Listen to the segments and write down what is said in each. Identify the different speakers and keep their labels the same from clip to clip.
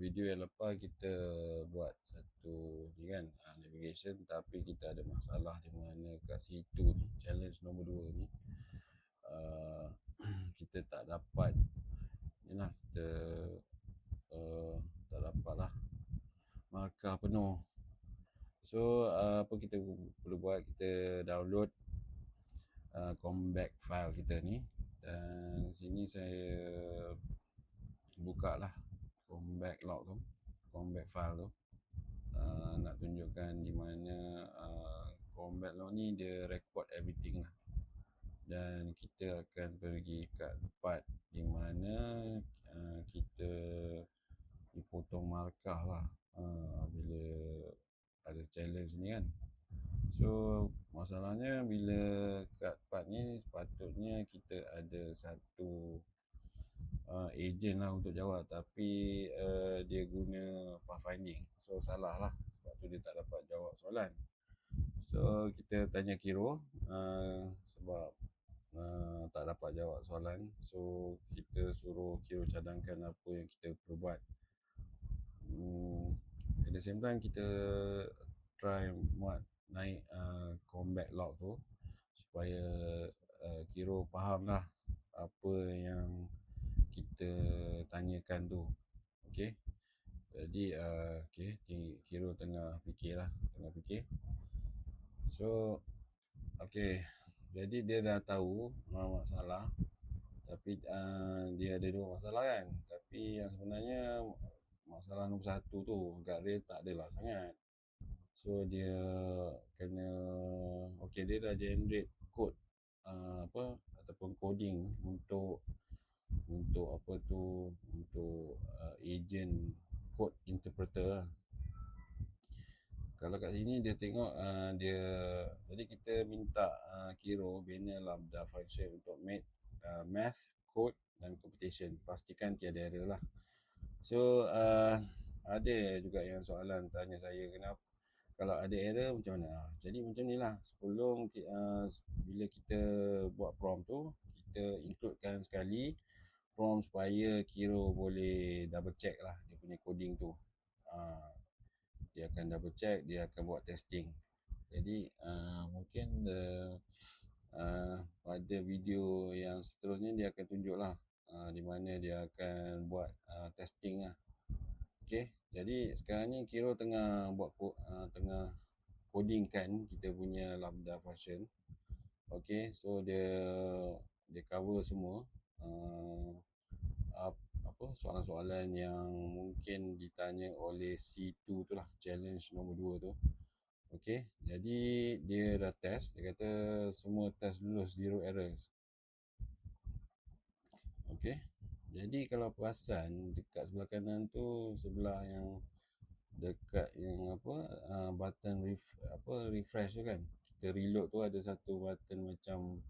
Speaker 1: video yang lepas kita buat satu ni kan, navigation, tapi kita ada masalah di mana kat situ ni, challenge nombor 2 ni kita tak dapat ni lah, kita tak dapat lah markah penuh. So apa kita perlu buat, kita download comeback file kita ni, dan sini saya buka lah comeback log tu, comeback file tu. Nak tunjukkan di mana comeback log ni dia record everything lah. Dan kita akan pergi kat part di mana kita dipotong markah lah bila ada challenge ni kan. So masalahnya bila kat part ni sepatutnya kita ada satu agent lah untuk jawab, tapi dia guna pathfinding, so salah lah, sebab tu dia tak dapat jawab soalan. So kita tanya Kiro sebab tak dapat jawab soalan, so kita suruh Kiro cadangkan apa yang kita perlu buat. At the same time kita try muat naik comeback log tu supaya Kiro faham lah apa yang kita tanyakan tu. Okay, jadi Kiro tengah fikir. So jadi dia dah tahu masalah, tapi dia ada 2 masalah kan, tapi yang sebenarnya masalah nombor 1 tu kat dia tak adalah sangat. So dia kena dia dah generate code ataupun coding untuk agent code interpreter lah. Kalau kat sini dia tengok jadi kita minta Kiro bina lambda function untuk make math, code dan computation, pastikan tiada error lah. So ada juga yang soalan tanya saya, kenapa kalau ada error macam mana? Jadi macam ni lah, sebelum bila kita buat prompt tu, kita includekan sekali prompt supaya Kiro boleh double check lah dia punya coding tu. Dia akan double check, dia akan buat testing. Jadi mungkin pada video yang seterusnya dia akan tunjuk lah di mana dia akan buat testing lah. Okay, jadi sekarang ni Kiro tengah buat tengah codingkan kita punya lambda function. Okay, so dia cover semua soalan-soalan yang mungkin ditanya oleh C2 tu lah, challenge nombor 2 tu. Okay, jadi dia dah test, dia kata semua test lulus, 0 errors. Okay, jadi kalau perasan dekat sebelah kanan tu, sebelah yang dekat yang button refresh tu kan, kita reload tu ada satu button macam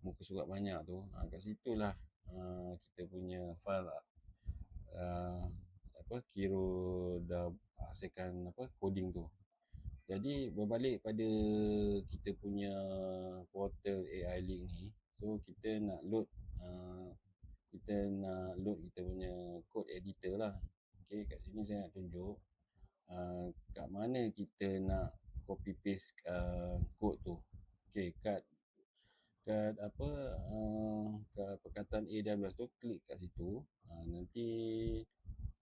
Speaker 1: muka surat banyak tu. Kat situ lah kita punya file Kiro dah hasilkan coding tu. Jadi berbalik pada kita punya portal AI Link ni, so kita nak load kita punya code editor lah. Okay, kat sini saya nak tunjuk kat mana kita nak copy paste code tu. Okay, kat perkataan AWS tu, klik kat situ, nanti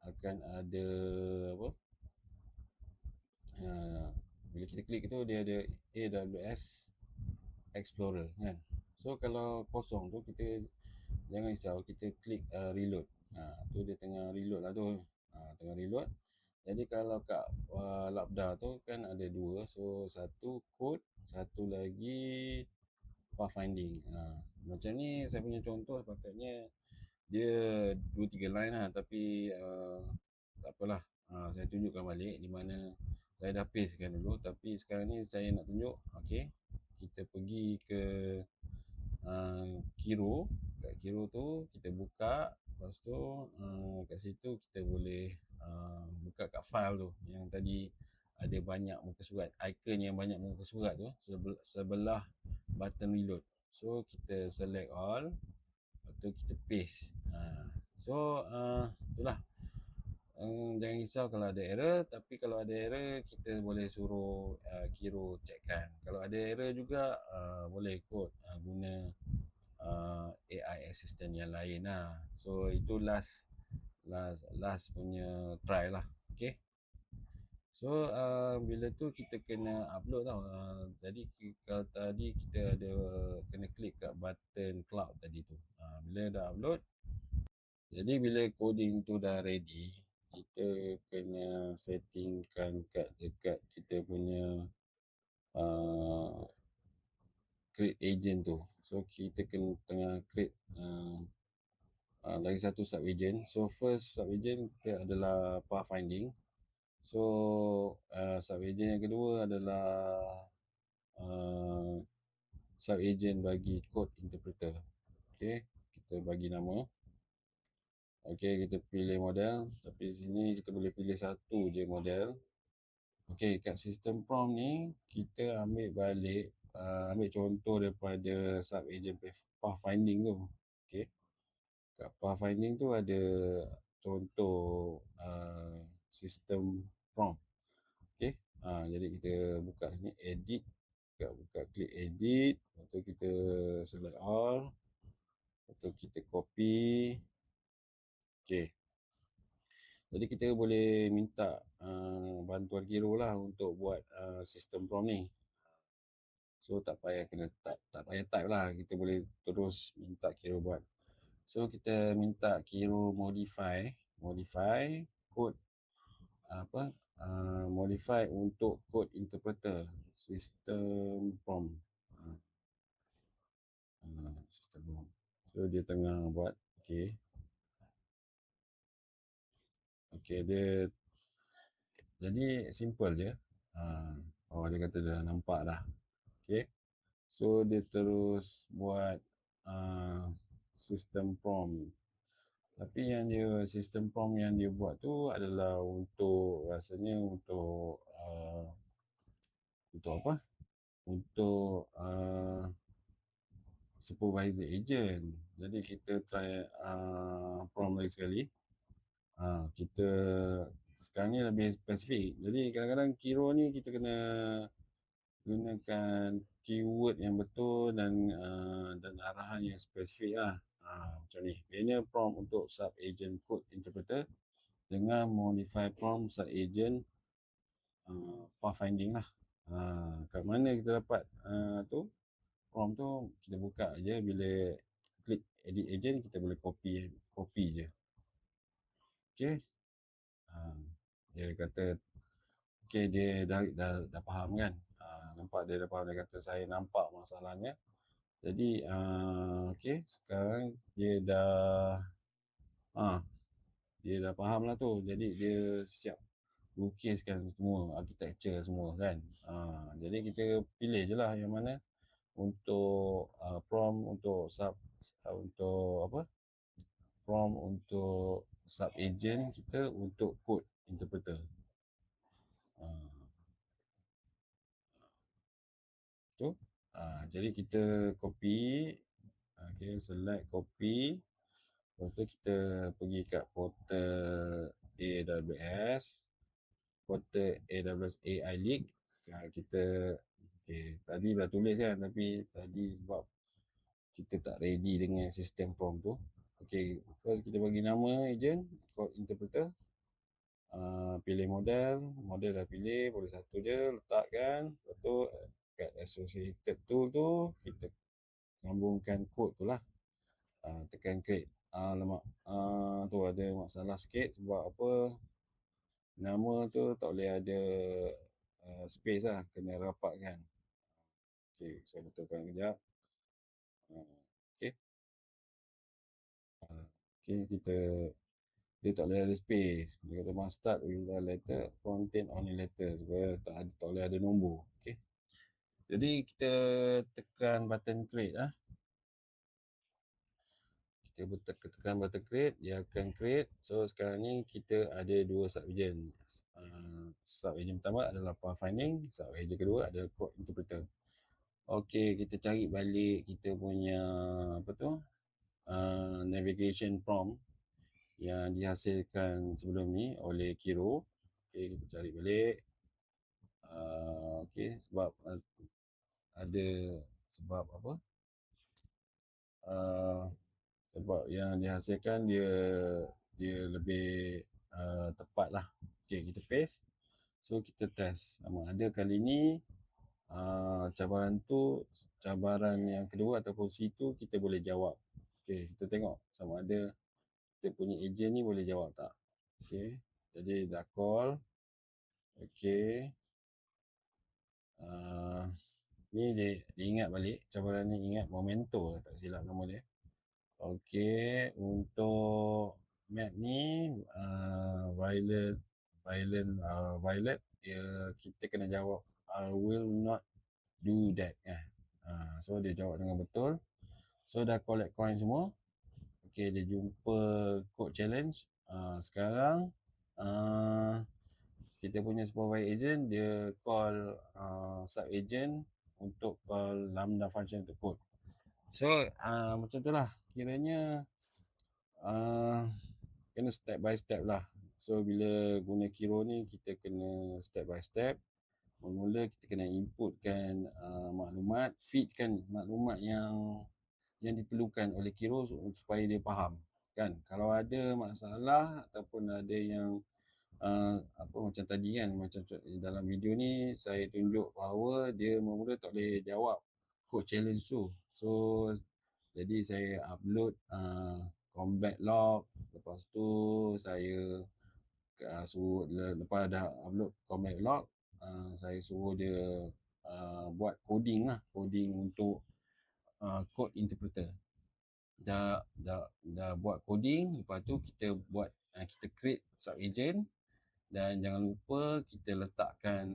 Speaker 1: akan ada bila kita klik tu dia ada AWS Explorer kan. So kalau kosong tu kita jangan risau, kita klik reload. Tu dia tengah reload lah tu. Tengah reload. Jadi kalau kat lambda tu kan ada 2, so satu code, satu lagi pathfinding. Macam ni saya punya contoh, patutnya dia 2-3 line lah, tapi tak apalah. Saya tunjukkan balik di mana saya dah pastekan dulu, tapi sekarang ni saya nak tunjuk. Okay, kita pergi ke Kiro. Kat Kiro tu kita buka, lepas tu kat situ kita boleh buka kat file tu yang tadi ada banyak muka surat, icon yang banyak muka surat tu sebelah button reload. So kita select all, lepas tu kita paste. So itulah jangan risau kalau ada error, tapi kalau ada error kita boleh suruh Kiro checkkan. Kalau ada error juga boleh kot guna AI assistant yang lain lah. So itu last punya try lah. Okay. So bila tu kita kena upload tau. Jadi kalau tadi kita ada kena klik kat button cloud tadi tu. Bila dah upload, jadi bila coding tu dah ready, kita kena settingkan kat dekat kita punya create agent tu. So kita kena tengah create lagi satu sub agent. So first sub agent kita adalah pathfinding. So sub agent yang kedua adalah sub agent bagi code interpreter. Okay, kita bagi nama. Okay, kita pilih model. Tapi sini kita boleh pilih satu je model. Okay, kat sistem prompt ni kita ambil balik, ambil contoh daripada sub agent pathfinding tu. Okay, kat pathfinding tu ada contoh sistem prompt. Okay, jadi kita buka sini edit, buka klik edit, lepas tu kita select all, lepas tu kita copy. Okay, jadi kita boleh minta bantuan Kiro lah untuk buat sistem prompt ni. So tak payah tak payah type lah, kita boleh terus minta Kiro buat. So kita minta Kiro modify code modify untuk code interpreter sistem prompt. Sistem prompt. So dia tengah buat. Okay. Okay, dia jadi simple je. Dia kata dah nampak dah. Okay. So dia terus buat sistem prompt. Tapi yang dia sistem prompt yang dia buat tu adalah untuk rasanya untuk apa? Untuk supervisor agent. Jadi kita try prompt lagi sekali. Kita sekarang ni lebih spesifik. Jadi kadang-kadang Kiro ni kita kena gunakan keyword yang betul dan arahan yang spesifik lah. Macam ni. Ini prompt untuk sub agent code interpreter dengan modify prompt sub agent pathfinding lah. Kat mana kita dapat tu prompt tu, kita buka je, bila klik edit agent kita boleh copy je. Okay. Dia kata okay, dia dah faham kan. Nampak dia dah faham. Dia kata saya nampak masalahnya. Jadi okay, sekarang dia dah faham lah tu. Jadi dia siap lukiskan semua architecture semua kan. Jadi kita pilih je lah yang mana untuk prompt untuk prompt untuk sub agent kita untuk code interpreter. Tu. Jadi kita copy, select copy. Lepas tu kita pergi kat portal AWS, portal AWS AI League. Kita tadi dah tulis kan, tapi tadi sebab kita tak ready dengan sistem prompt tu. First kita bagi nama agent, code interpreter. Pilih model dah pilih, boleh satu je letakkan. Lepas tu kat associated tool tu kita sambungkan kod tu lah. Tekan create. Tu ada masalah sikit sebab apa, nama tu tak boleh ada space lah, kena rapatkan. Okay, saya betulkan kejap. Okay, kita dia tak boleh ada space. Dia kata must start with a letter, contain only letter, supaya tak boleh ada nombor. Okay. Jadi kita tekan button create lah. Kita tekan button create, dia akan create. So sekarang ni kita ada dua sub agent. Sub agent pertama adalah pathfinding, sub agent kedua adalah code interpreter. Okay, kita cari balik kita punya navigation prompt yang dihasilkan sebelum ni oleh Kiro. Okey, kita cari balik. Okey, sebab ada sebab apa? Sebab yang dihasilkan dia lebih tepat lah. Okey, kita paste. So kita test sama ada kali ni cabaran yang kedua ataupun situ kita boleh jawab. Okey, kita tengok sama ada kita punya ejen ni boleh jawab tak. Okey, jadi dah call. Okey, ni dia ingat balik cabaran ni, ingat Momento tak silap nama dia. Okey, untuk map ni violet kita kena jawab I will not do that kan. So dia jawab dengan betul. So dah collect coin semua. Okey, dia jumpa code challenge. Sekarang kita punya supervisor agent dia call sub agent untuk call lambda function untuk code. So macam tu lah, kiranya kena step by step lah. So bila guna Kiro ni kita kena step by step. Mula kita kena inputkan maklumat, feedkan maklumat yang diperlukan oleh Kiro supaya dia faham kan. Kalau ada masalah ataupun ada yang macam tadi kan, macam dalam video ni saya tunjuk bahawa dia mula tak boleh jawab code challenge tu. So jadi saya upload combat log, lepas tu saya suruh, lepas dah upload combat log, saya suruh dia buat coding untuk code interpreter. Dah buat coding, lepas tu kita buat kita create sub agent, dan jangan lupa kita letakkan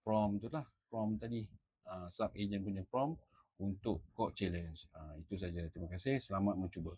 Speaker 1: prompt tu lah, prompt tadi, sub agent punya prompt untuk code challenge. Itu saja. Terima kasih, selamat mencuba.